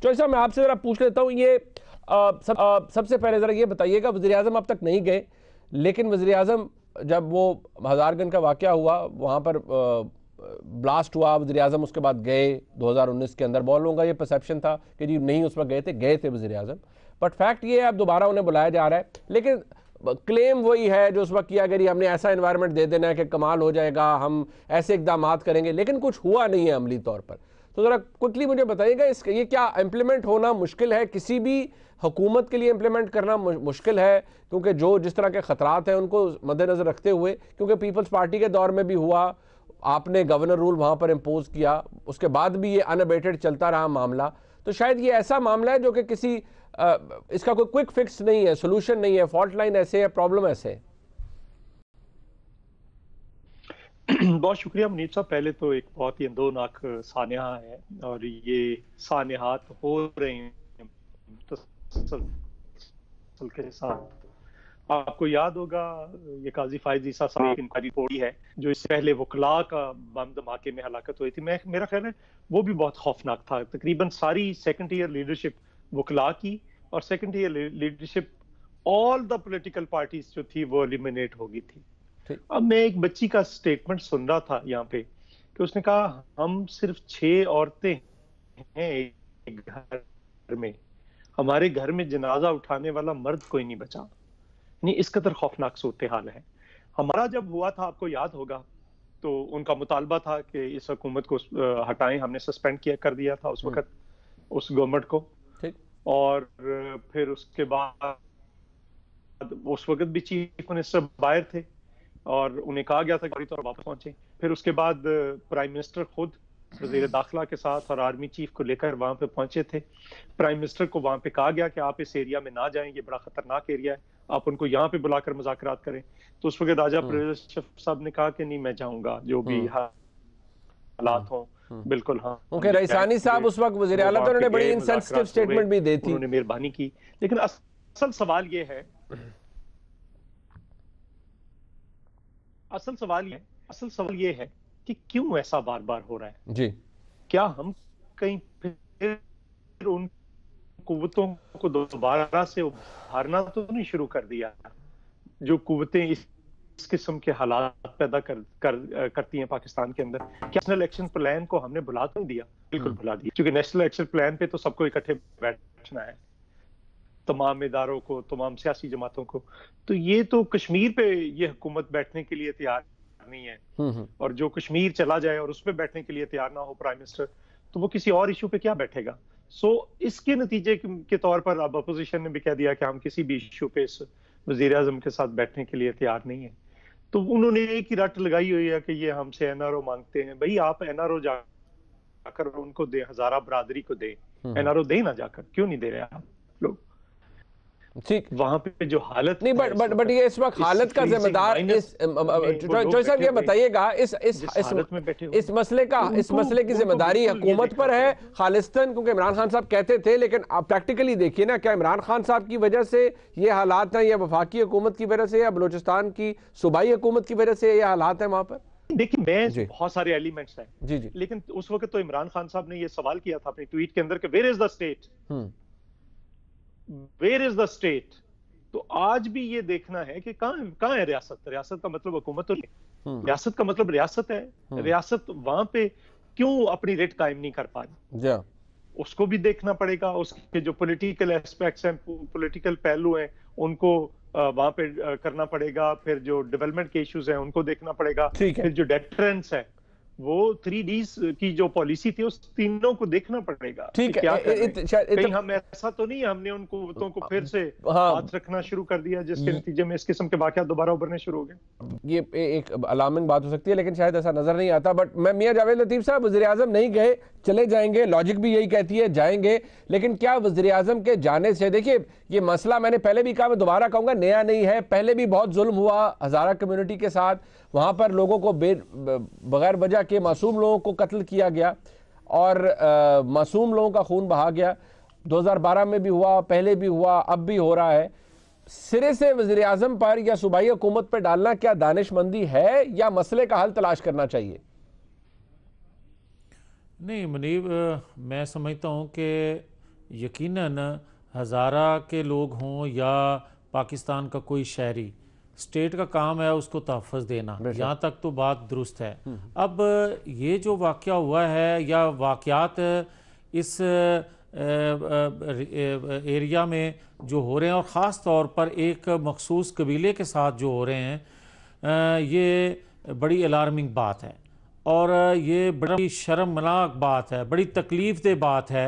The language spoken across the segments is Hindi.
चौधरी साहब मैं आपसे जरा पूछ लेता हूँ, ये सबसे पहले जरा ये बताइएगा, वज़ीर-ए-आज़म अब तक नहीं गए, लेकिन वज़ीर-ए-आज़म जब वो हज़ारगंज का वाक़या हुआ वहाँ पर ब्लास्ट हुआ, वज़ीर-ए-आज़म उसके बाद गए 2019 के अंदर, बहुत लोगों का ये परसेप्शन था कि जी नहीं उस वक्त गए थे वज़ीर-ए-आज़म, बट फैक्ट ये है अब दोबारा उन्हें बुलाया जा रहा है, लेकिन क्लेम वही है जो उस वक्त किया गया, हमने ऐसा एनवायरनमेंट दे देना है कि कमाल हो जाएगा, हम ऐसे इकदाम करेंगे, लेकिन कुछ हुआ नहीं है अमली तौर पर। तो ज़रा क्विकली मुझे बताइएगा ये क्या इम्प्लीमेंट होना मुश्किल है, किसी भी हुकूमत के लिए इम्प्लीमेंट करना मुश्किल है, क्योंकि जिस तरह के ख़तरात हैं उनको मद्देनज़र रखते हुए, क्योंकि पीपल्स पार्टी के दौर में भी हुआ, आपने गवर्नर रूल वहाँ पर इम्पोज किया, उसके बाद भी ये अनअबेटेड चलता रहा मामला, तो शायद ये ऐसा मामला है जो कि किसी इसका कोई क्विक फिक्स नहीं है, सोल्यूशन नहीं है, फॉल्ट लाइन ऐसे है, प्रॉब्लम ऐसे है। बहुत शुक्रिया मुनीब साहब। पहले तो एक बहुत ही अंदोनाक सानिया है और ये सानियात हो रहे हैं तसलसल के साथ। आपको याद होगा ये काजी फायज ईसा साहब की इंक्वायरी रिपोर्ट है जो इससे पहले वकला का बम धमाके में हलाकत हुई थी। मेरा ख्याल है वो भी बहुत खौफनाक था। तकरीबन सारी सेकंड ईयर लीडरशिप वकला की और second year leadership all the political parties जो थी वो एलिमिनेट हो गई थी। अब मैं एक बच्ची का स्टेटमेंट सुन रहा था यहाँ पे कि उसने कहा हम सिर्फ 6 औरतें हैं एक घर में, हमारे घर में जनाजा उठाने वाला मर्द कोई नहीं बचा। नहीं, इस कदर खौफनाक सूरत हाल है। हमारा जब हुआ था आपको याद होगा तो उनका मुतालबा था कि इस हुकूमत को हटाएं, हमने सस्पेंड कर दिया था उस वक्त उस गवर्नमेंट को, और फिर उसके बाद उस वक्त भी चीफ मिनिस्टर बाहर थे और उन्हें कहा गया था कि वापस पहुंचे। फिर उसके बाद प्राइम मिनिस्टर खुद वज़ीर दाखिला के साथ और आर्मी चीफ को लेकर वहां पे पहुंचे थे। प्राइम मिनिस्टर को वहां पे कहा गया कि आप इस एरिया में ना जाएं, ये बड़ा खतरनाक एरिया है, आप उनको यहाँ पे बुलाकर मुज़ाकरात करें। तो उस वक्त राजा परवेज़ साहब ने कहा कि नहीं मैं जाऊंगा, जो भी हालात हों। बिल्कुल हाँ, क्योंकि रईसानी साहब उस वक्त वज़ीर आला थे, उन्होंने बड़ी इनसेंसिटिव स्टेटमेंट भी दी थी, उन्होंने मेहरबानी की। लेकिन असल सवाल ये है कि क्यों ऐसा बार बार हो रहा है जी? क्या हम कहीं फिर उन कुव्वतों को दोबारा से उभारना तो नहीं शुरू कर दिया जो कुव्वतें इस किस्म के हालात पैदा करती हैं पाकिस्तान के अंदर? क्या नेशनल एक्शन प्लान को हमने भुला तो नहीं दिया? बिल्कुल भुला दिया, क्योंकि नेशनल एक्शन प्लान पे तो सबको इकट्ठे बैठना है, तमाम इदारों को, तमाम सियासी जमातों को। तो ये तो कश्मीर पे ये हुकूमत बैठने के लिए तैयार नहीं है, और जो कश्मीर चला जाए और उस पर बैठने के लिए तैयार ना हो प्राइम मिनिस्टर, तो वो किसी और इशू पे क्या बैठेगा? इसके नतीजे के तौर पर अब अपोजिशन ने भी कह दिया कि हम किसी भी इशू पे इस वजीर आजम के साथ बैठने के लिए तैयार नहीं है। तो उन्होंने एक ही रट लगाई हुई है कि ये हमसे एनआरओ मांगते हैं। भाई आप एनआरओ जाकर उनको दे, हजारा बरादरी को दे, एनआरओ दे ना जाकर, क्यों नहीं दे रहे आप लोग? ठीक, वहां पे जो हालत नहीं, बट ये इस वक्त हालत का जिम्मेदार चौधरी साहब ये बताइएगा, इस मसले की जिम्मेदारी हुकूमत पर है खालिस्तान, क्योंकि इमरान खान साहब कहते थे, लेकिन आप प्रैक्टिकली देखिए ना, क्या इमरान खान साहब की वजह से ये हालात हैं, या वफाकी हुकूमत की वजह से, या बलूचिस्तान की सूबाई हुकूमत की वजह से ये हालात है वहां पर? देखिए मैं बहुत सारे एलिमेंट्स हैं जी, लेकिन उस वक्त तो इमरान खान साहब ने ये सवाल किया था अपनी ट्वीट के अंदर कि where is the state, where is the state. तो आज भी ये देखना है कि कहां है रियासत? रियासत का मतलब हुकूमत तो नहीं, रियासत का मतलब रियासत है। रियासत वहां पे क्यों अपनी रेट कायम नहीं कर पा रही, उसको भी देखना पड़ेगा। उसके जो पॉलिटिकल एस्पेक्ट्स हैं, पॉलिटिकल पहलू हैं, उनको वहां पे करना पड़ेगा। फिर जो डेवलपमेंट के इश्यूज हैं उनको देखना पड़ेगा। फिर जो डेटरेंस है, वो 3Ds की जो पॉलिसी थी उस तीनों को देखना पड़ेगा। ठीक है, कहीं हम ऐसा तो नहीं हमने उन कुव्वतों को फिर से हाथ रखना शुरू कर दिया जिसके नतीजे में इस किस्म के वाकयात दोबारा उभरने शुरू हो गए। ये एक अलार्मिंग बात हो सकती है, लेकिन शायद ऐसा नजर नहीं आता। बट मैं मियां जावेद लतीफ साहब, वज़ीर आज़म नहीं गए, चले जाएंगे, लॉजिक भी यही कहती है जाएंगे, लेकिन क्या वज़ीर आज़म के जाने से, देखिए ये मसला मैंने पहले भी कहा, मैं दोबारा कहूँगा, नया नहीं है, पहले भी बहुत जुल्म हुआ हज़ारा कम्युनिटी के साथ, वहाँ पर लोगों को बगैर वजह के मासूम लोगों को कत्ल किया गया और मासूम लोगों का खून बहा गया। 2012 में भी हुआ, पहले भी हुआ, अब भी हो रहा है। सिरे से वज़ीर आज़म पर या सूबाई हुकूमत पर डालना क्या दानिशमंदी है, या मसले का हल तलाश करना चाहिए? नहीं मुनीब, मैं समझता हूँ कि यकीनन हज़ारा के लोग हों या पाकिस्तान का कोई शहरी, स्टेट का काम है उसको तहफ़्फ़ुज़ देना, यहाँ तक तो बात दुरुस्त है। अब ये जो वाक़या हुआ है या वाक़यात इस एरिया में जो हो रहे हैं और ख़ास तौर पर एक मखसूस कबीले के साथ जो हो रहे हैं, ये बड़ी अलार्मिंग बात है और ये बड़ी शर्मनाक बात है, बड़ी तकलीफ़देह बात है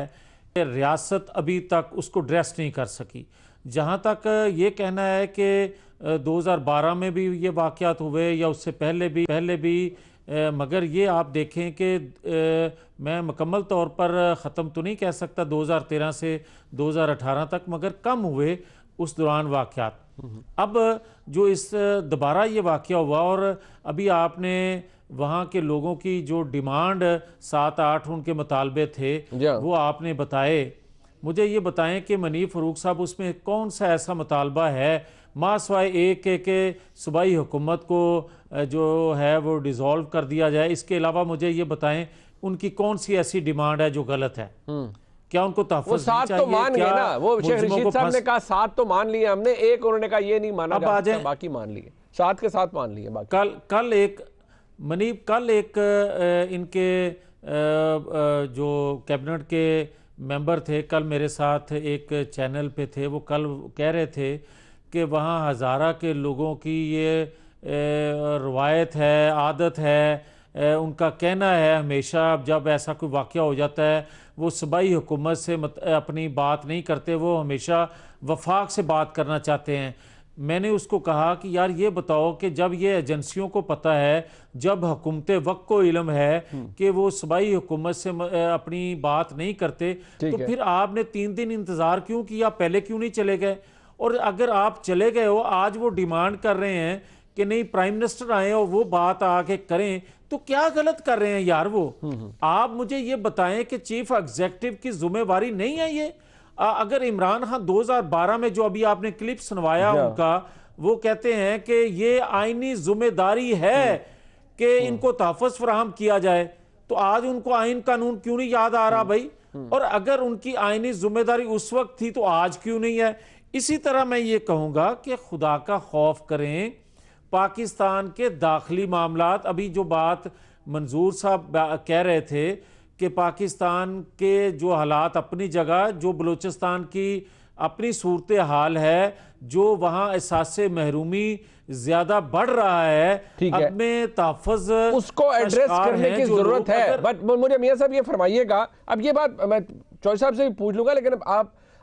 कि रियासत अभी तक उसको ड्रेस नहीं कर सकी। जहाँ तक ये कहना है कि 2012 में भी ये वाक़यात हुए या उससे पहले भी मगर ये आप देखें कि मैं मुकम्मल तौर पर ख़त्म तो नहीं कह सकता 2013 से 2018 तक, मगर कम हुए उस दौरान वाक़यात। अब जो इस दोबारा ये वाक़या हुआ और अभी आपने वहाँ के लोगों की जो डिमांड 7-8 उनके मुतालबे थे वो आपने बताए। मुझे ये बताएं कि मनीफ फ़रूक साहब उसमें कौन सा ऐसा मुतालबा है मासवाए एक के सूबाई हुकूमत को जो है वो डिज़ोल्व कर दिया जाए, इसके अलावा मुझे ये बताएं उनकी कौन सी ऐसी डिमांड है जो गलत है? क्या उनको तहफ़्फ़ुज़ वो 7 तो मान गए ना, वो शेख रशीद साहब ने कहा 7 तो मान लिए हमने, एक उन्होंने कहा ये नहीं माना, अब आ जाए बाकी मान लिए, 7 के 7 मान लिए बाकी। कल एक इनके जो कैबिनेट के मेंबर थे, कल मेरे साथ एक चैनल पे थे, वो कल कह रहे थे कि वहाँ हज़ारा के लोगों की ये रवायत है, आदत है, उनका कहना है हमेशा जब ऐसा कोई वाक़या हो जाता है वो सूबाई हुकूमत से अपनी बात नहीं करते, वो हमेशा वफाक से बात करना चाहते हैं। मैंने उसको कहा कि यार ये बताओ कि जब ये एजेंसियों को पता है, जब हुकूमत वक्त को इल्म है कि वो सूबाई हुकूमत से अपनी बात नहीं करते, तो फिर आपने 3 दिन इंतज़ार क्यों किया, पहले क्यों नहीं चले गए? और अगर आप चले गए हो, आज वो डिमांड कर रहे हैं कि नहीं प्राइम मिनिस्टर आए और वो बात आके करें, तो क्या गलत कर रहे हैं यार वो? आप मुझे ये बताएं कि चीफ एग्जीक्यूटिव की जिम्मेवारी नहीं है ये? अगर इमरान खान 2012 में जो अभी आपने क्लिप सुनवाया उनका, वो कहते हैं कि ये आईनी जिम्मेदारी है कि इनको तहफ़्फ़ुज़ फराहम किया जाए, तो आज उनको आइन कानून क्यों नहीं याद आ रहा भाई? और अगर उनकी आईनी जिम्मेदारी उस वक्त थी तो आज क्यों नहीं है? इसी तरह मैं ये कहूँगा कि खुदा का खौफ करें, पाकिस्तान के दाखिली मामलात, अभी जो बात मंजूर साहब कह रहे थे कि पाकिस्तान के जो हालात अपनी जगह, जो बलूचिस्तान की अपनी सूरत हाल है, जो वहाँ एहसास महरूमी ज्यादा बढ़ रहा है, अब में तहफ़्फ़ुज़ उसको एड्रेस करने की जरूरत है। बट मुझे मियां साहब ये फरमाइएगा, अब ये बात मैं चौधरी साहब से भी पूछ लूंगा, लेकिन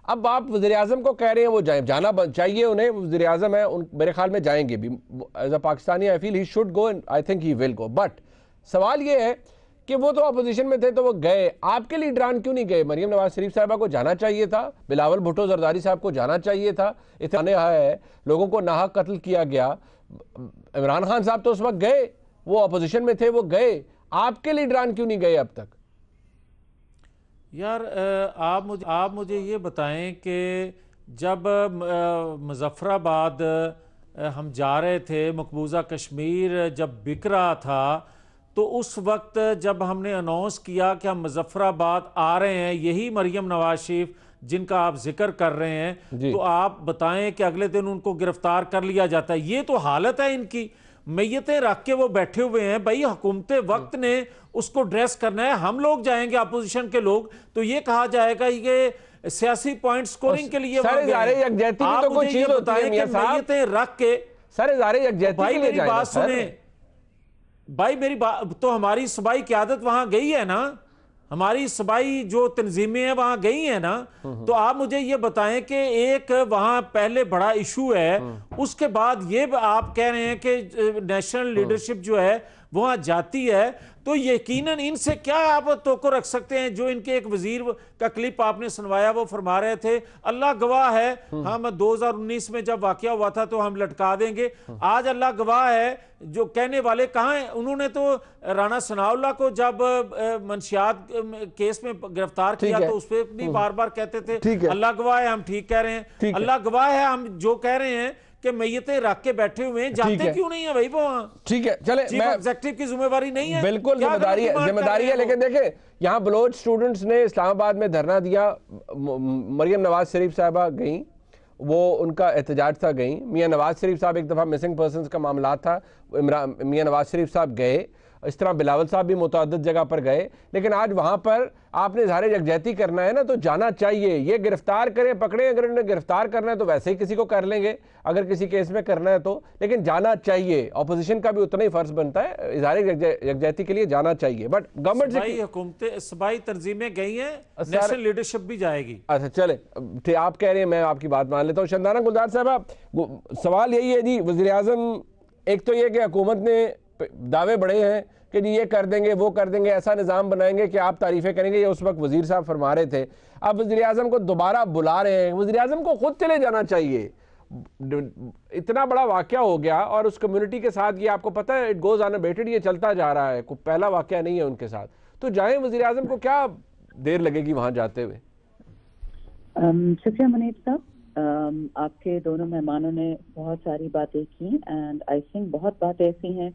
अब आप वज़ीर-ए-आज़म को कह रहे हैं वो जाना चाहिए उन्हें, वज़ीर-ए-आज़म है, मेरे ख्याल में जाएंगे भी as a Pakistani. I feel he should go and I think he will go. But सवाल ये है कि वो तो अपोजिशन में थे तो वो गए, आपके लीडरान क्यों नहीं गए? मरियम नवाज शरीफ साहबा को जाना चाहिए था, बिलावल भुट्टो जरदारी साहब को जाना चाहिए था, इतने है लोगों को नाहक कत्ल किया गया। इमरान खान साहब तो उस वक्त गए, वो अपोजिशन में थे, वो गए, आपके लीडरान क्यों नहीं गए अब तक? यार आप मुझे ये बताएं कि जब मुजफ्फराबाद हम जा रहे थे, मकबूजा कश्मीर जब बिक रहा था, तो उस वक्त जब हमने अनाउंस किया कि हम मुजफ्फराबाद आ रहे हैं, यही मरियम नवाज शरीफ जिनका आप जिक्र कर रहे हैं, तो आप बताएं कि अगले दिन उनको गिरफ्तार कर लिया जाता है। ये तो हालत है इनकी, मैयतें रख के वो बैठे हुए हैं। भाई हुकूमत वक्त ने उसको ड्रेस करना है, हम लोग जाएंगे अपोजिशन के लोग तो ये कहा जाएगा ये सियासी पॉइंट स्कोरिंग के लिए। तो कोई चीज होती है मियां साहब, मैयतें रख के भाई मेरी बात सुने, भाई मेरी बात तो, हमारी सूबाई क़यादत वहां गई है ना, हमारी सूबाई जो तंजीमें हैं वहां गई हैं ना, तो आप मुझे ये बताएं कि एक वहां पहले बड़ा इशू है, उसके बाद ये आप कह रहे हैं कि नेशनल लीडरशिप जो है वहां जाती है, तो यकीनन इनसे क्या आप तोको रख सकते हैं? जो इनके एक वजीर का क्लिप आपने सुनवाया, वो फरमा रहे थे अल्लाह गवाह है, हम 2019 में जब वाकया हुआ था तो हम लटका देंगे। आज अल्लाह गवाह है, जो कहने वाले कहाँ हैं? उन्होंने तो राणा सनाउल्लाह को जब मंशियात केस में गिरफ्तार किया तो उस पर भी बार बार कहते थे अल्लाह गवाह है हम ठीक कह रहे हैं, अल्लाह गवाह है हम जो कह रहे हैं कि मैयतें रख के बैठे हुए हैं, जाते क्यों नहीं है भाई वहां? ठीक है, चले, चीफ एग्जीक्यूटिव की जिम्मेवारी नहीं है? बिल्कुल जिम्मेदारी है, लेकिन देखें यहाँ बलोच स्टूडेंट्स ने इस्लामाबाद में धरना दिया, मरियम नवाज शरीफ साहबा गई, वो उनका एहतजाज था, गई। मियां नवाज शरीफ साहब एक दफ़ा मिसिंग पर्सनस का मामला था, मियां नवाज शरीफ साहब गए, इस तरह बिलावल साहब भी मुतअद्दिद जगह पर गए, लेकिन आज वहाँ पर आपने इज़हार यकजहती करना है ना, तो जाना चाहिए। ये गिरफ्तार करें, पकड़ें, अगर उन्हें गिरफ्तार करना है तो वैसे ही किसी को कर लेंगे, अगर किसी केस में करना है तो, लेकिन जाना चाहिए। अपोजिशन का भी उतना ही फर्ज बनता है, इज़हार यकजहती के लिए जाना चाहिए। बट गवर्नमेंट से हुकूमतें, सूबाई तंजीमें गई हैं, नेशनल लीडरशिप भी जाएगी। अच्छा चले, आप कह रहे हैं, मैं आपकी बात मान लेता हूँ। शंदाना गुलजार साहब, सवाल यही है जी, वज़ीर आज़म, एक तो ये कि हुकूमत ने दावे बड़े हैं कि जी ये कर देंगे, वो कर देंगे, ऐसा निज़ाम बनाएंगे कि आप तारीफ़ें करेंगे, ये उस वक्त वज़ीर साहब फरमा रहे थे। अब वज़ीर आज़म को दोबारा बुला रहे हैं, वज़ीर आज़म को खुद चले जाना चाहिए। इतना बड़ा वाक़या हो गया और उस कम्युनिटी के साथ, ये आपको पता है, इट गोज़ अनअबेटेड, ये चलता जा रहा है, कोई पहला वाक़या नहीं है उनके साथ, तो जाएं, वज़ीर आज़म को क्या देर लगेगी वहाँ जाते हुए? शुक्रिया मुनीब साहब, आपके दोनों मेहमानों ने बहुत सारी बातें की एंड आई थिंक बहुत बातें ऐसी हैं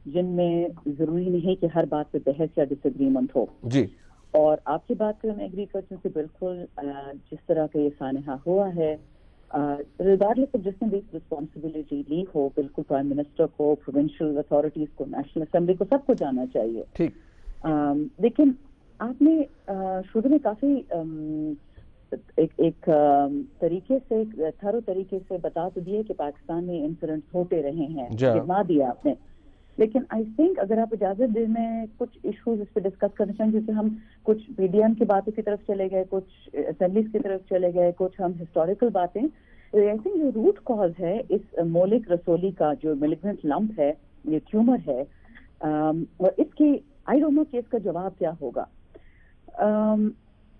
जिनमें जरूरी नहीं कि हर बात पे बहस या डिसएग्रीमेंट हो जी। और आपकी बात पे मैं एग्री करती हूँ कि बिल्कुल जिस तरह का ये सानहा हुआ है, रिगार्डलेस ऑफ जिसने भी रिस्पॉन्सिबिलिटी ली हो, बिल्कुल प्राइम मिनिस्टर को, प्रोविंशियल अथॉरिटीज को, नेशनल असेंबली को, सबको जाना चाहिए। ठीक। लेकिन आपने शुरू में काफी एक तरीके से, थरो तरीके से बता तो दिए कि पाकिस्तान में इंसिडेंट्स होते रहे हैं, गिना दिया आपने, लेकिन आई थिंक अगर आप इजाजत दें, मैं कुछ इश्यूज इस पे डिस्कस करना चाहेंगे, जैसे हम कुछ पीडीएम की बातों की तरफ चले गए, कुछ असेंबलीज की तरफ चले गए, कुछ हम हिस्टोरिकल बातें। आई थिंक जो रूट कॉज है इस मौलिक रसोली का, जो मेलिग्नेंट लंप है, ये ट्यूमर है, और इसकी आई डोंट नो कि इसका जवाब क्या होगा।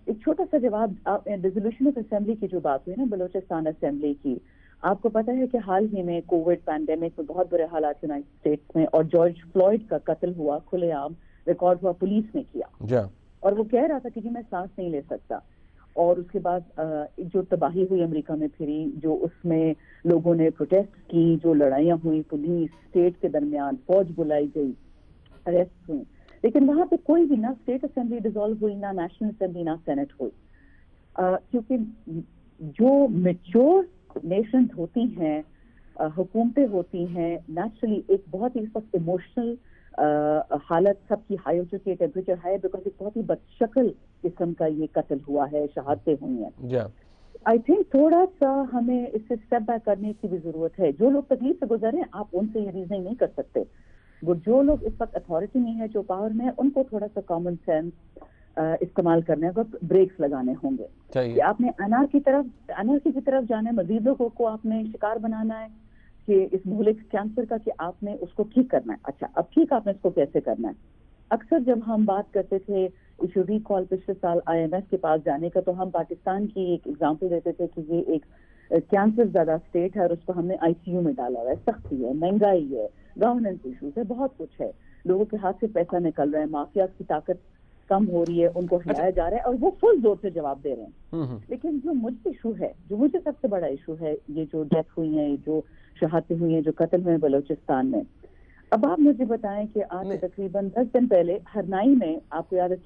एक छोटा सा जवाब, डिसोल्यूशन ऑफ असेंबली की जो बात हुई ना, बलोचिस्तान असेंबली की, आपको पता है कि हाल ही में कोविड पैंडेमिक में बहुत बुरे हालात यूनाइटेड स्टेट्स में, और जॉर्ज फ्लॉयड का कत्ल हुआ, खुलेआम रिकॉर्ड हुआ, पुलिस ने किया, और वो कह रहा था कि जी मैं सांस नहीं ले सकता, और उसके बाद जो तबाही हुई अमेरिका में फिरी, जो उसमें लोगों ने प्रोटेस्ट की, जो लड़ाइयाँ हुई, पुलिस स्टेट के दरमियान, फौज बुलाई गई, अरेस्ट हुई, लेकिन वहां पे कोई भी ना स्टेट असेंबली डिसॉल्व हुई, ना नेशनल असेंबली, ना सेनेट हुई, क्योंकि जो मेच्योर नेशंस होती हैं, हुकूमतें होती हैं, नेचुरली एक बहुत ही इस वक्त इमोशनल हालत सबकी हाई हो चुकी है, टेम्परेचर हाई, बिकॉज एक बहुत ही बदशक्ल किस्म का ये कत्ल हुआ है, शहादतें हुई हैं। आई थिंक थोड़ा सा हमें इससे स्टेप बैक करने की भी जरूरत है। जो लोग तकलीफ से गुजरे हैं, आप उनसे ये रीजनिंग नहीं कर सकते, वो जो लोग इस वक्त अथॉरिटी में है, जो पावर में है, उनको थोड़ा सा कॉमन सेंस इस्तेमाल करने को ब्रेक्स लगाने होंगे कि आपने अनार्की की तरफ जाना है, मजीद लोगों को आपने शिकार बनाना है कि इस मौलिक कैंसर का, कि आपने उसको ठीक करना है। अच्छा, अब ठीक आपने इसको कैसे करना है? अक्सर जब हम बात करते थे इशू रिकॉल पिछले साल IMF के पास जाने का, तो हम पाकिस्तान की एक एग्जाम्पल देते थे कि ये एक कैंसर ज्यादा स्टेट है और उसको हमने ICU में डाला हुआ है, सख्ती है, महंगाई है, गवर्नेंस इशूज है, बहुत कुछ है, लोगों के हाथ से पैसा निकल रहा है, माफिया की ताकत कम हो रही है, उनको हिलाया जा रहा है, और वो फुल जोर से जवाब दे रहे हैं। लेकिन जो मुझे इशू है, जो मुझे सबसे बड़ा इशू है, ये जो डेथ हुई है, जो शहादतें हुई हैं, जो कत्ल हुए हैं बलोचिस्तान में, अब आप मुझे बताएं कि आज तकरीबन 10 दिन पहले हरनाई में, आपको याद है,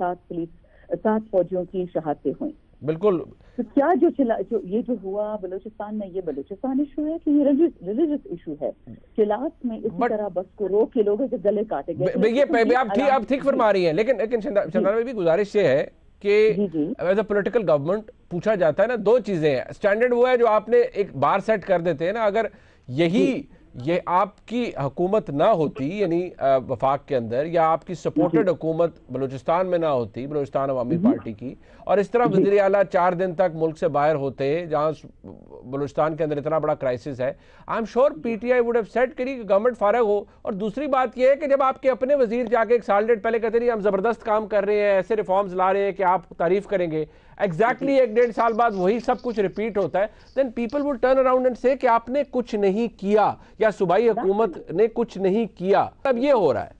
7 फौजियों की शहादतें हुई। बिल्कुल। तो क्या ये जो हुआ बलोचिस्तान में, ये बलोचिस्तान इशू है कि ये रिलीजियस इशू है? चिलास में इसी तरह बस को रोक के लोगों के गले काटे गए। ये आप ठीक फरमा रही हैं, लेकिन चंदना में भी गुजारिश ये है कि एज अ पॉलिटिकल गवर्नमेंट पूछा जाता है ना, दो चीजें हैं। स्टैंडर्ड वो है जो आपने एक बार सेट कर देते हैं ना, अगर ये आपकी हुकूमत ना होती, यानी वफाक के अंदर, या आपकी सपोर्टेड हुकूमत बलूचिस्तान में ना होती, बलूचिस्तान अवामी पार्टी की, और इस तरह वज़ीर आला 4 दिन तक मुल्क से बाहर होते, जहाँ बलूचिस्तान के अंदर इतना बड़ा क्राइसिस है, I am sure PTI would have said कि गवर्नमेंट फारग हो। और दूसरी बात यह है कि जब आपके अपने वजीर जाके 1 साल डेढ़ पहले कहते नहीं हम जबरदस्त काम कर रहे हैं, ऐसे रिफॉर्म्स ला रहे हैं कि आप तारीफ करेंगे, एग्जैक्टली 1-1.5 साल बाद वही सब कुछ रिपीट होता है, then people will turn around and say कि आपने कुछ नहीं किया, या सूबाई हुकूमत ने कुछ नहीं किया। तब ये हो रहा है।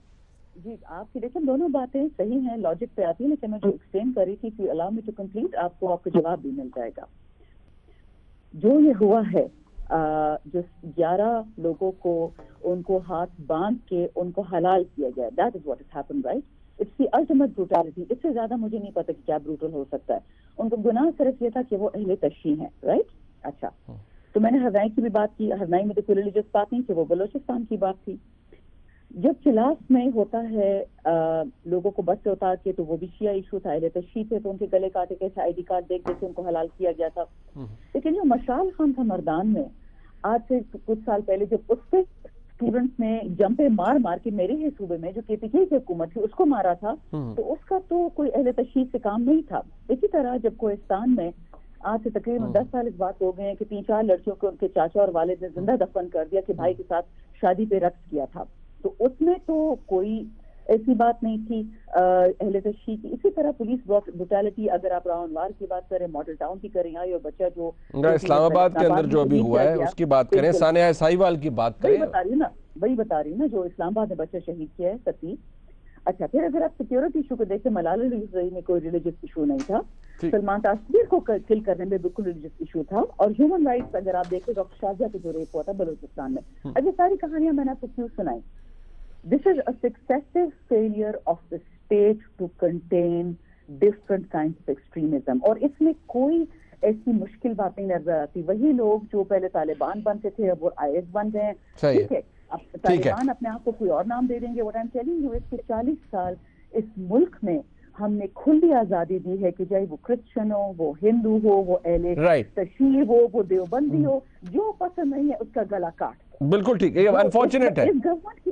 जी, आपकी देखिए दोनों बातें सही हैं, लॉजिक पे आती है, लेकिन मैं जो एक्सप्लेन कर रही थी कि अलाउ मी टू कंप्लीट, आपको जवाब भी मिल जाएगा। जो ये हुआ है जो 11 लोगों को उनको हाथ बांध के उनको हलाल किया गया। That is what is happen, right? It's the ultimate brutality. इससे ज्यादा मुझे नहीं पता कि क्या ब्रूटल हो सकता है। उनको गुनाह सिर्फ ये था कि वो अहले तशी हैं, राइट? अच्छा, तो मैंने हरनाई की भी बात की। हरनाई में तो कोई रिलीजियस बात नहीं थी, वो बलोचिस्तान की बात थी। जब चिलास में होता है लोगों को बस से उतार के, तो वो भी शिया इशू था, अहले तशी थे, तो उनके गले काटे कैसे आईडी कार्ड देख देके उनको हलाल किया गया था। लेकिन जो मशाल खान था मर्दान में, आज से कुछ साल पहले जब उसके स्टूडेंट्स ने जंपे मार मार के मेरे ही सूबे में जो केपीके की हुकूमत थी उसको मारा था, तो उसका तो कोई अहले तशरीफ से काम नहीं था। इसी तरह जब कोहिस्तान में आज से तकरीबन 10 साल इस बात हो गए हैं कि 3-4 लड़कियों को उनके चाचा और वालिद ने जिंदा दफन कर दिया कि भाई के साथ शादी पे रक्स किया था, तो उसमें तो कोई ऐसी बात नहीं थी अहले तशरीह की। इसी तरह पुलिस ब्रुटैलिटी, अगर आप रावनवार की बात करें, मॉडल टाउन की करें, और बच्चा जो इस्लामाबाद के अंदर जो अभी हुआ है उसकी बात करें, सानिया साहिवाल की बात करें, वही बता रही हूँ ना, जो इस्लामाबाद में बच्चा शहीद किया है 37। अच्छा, फिर अगर आप सिक्योरिटी इशू को देखें, मलाला यूसुफजई में कोई रिलीजियस इशू नहीं था, सलमान तासवीर को किल करने में बिल्कुल रिलीजियस इशू था। और ह्यूमन राइट्स अगर आप देखें, डॉक्टर शाहजहा के जो रेप हुआ था बलूचिस्तान में, अब ये सारी कहानियां मैंने आपको क्यों सुनाई? This is a successive failure of the state to contain different kinds of extremism, और इसमें कोई ऐसी मुश्किल बात नहीं नजर आती। वही लोग जो पहले तालिबान बनते थे अब वो IS बन गए हैं, ठीक है? अब तालिबान अपने आप को कोई और नाम दे देंगे। What I'm telling you, इसके 40 साल इस मुल्क में हमने खुली आजादी दी है कि चाहे वो क्रिश्चियन हो, वो हिंदू हो, वो अहले तशरीह हो, वो देवबंदी हो, जो पसंद नहीं है उसका गला काट। बिल्कुल ठीक है, ये अनफॉर्चुनेट है। इस गवर्नमेंट की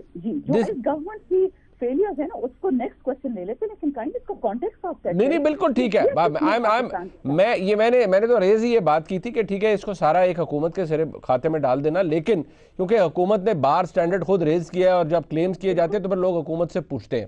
इस गवर्नमेंट की फेलियर्स है ना, उसको नेक्स्ट क्वेश्चन ले लेते, लेकिन काइंड इसको कॉन्टेक्स्ट ऑफ सेट। नहीं बिल्कुल ठीक है। मैंने तो रेज ही ये बात की थी कि ठीक है, इसको सारा एक हुकूमत के सिरे खाते में डाल देना, लेकिन क्योंकि हुकूमत ने बार स्टैंडर्ड खुद रेज किया है और जब क्लेम्स किए जाते हैं तो फिर लोग हुकूमत से पूछते हैं।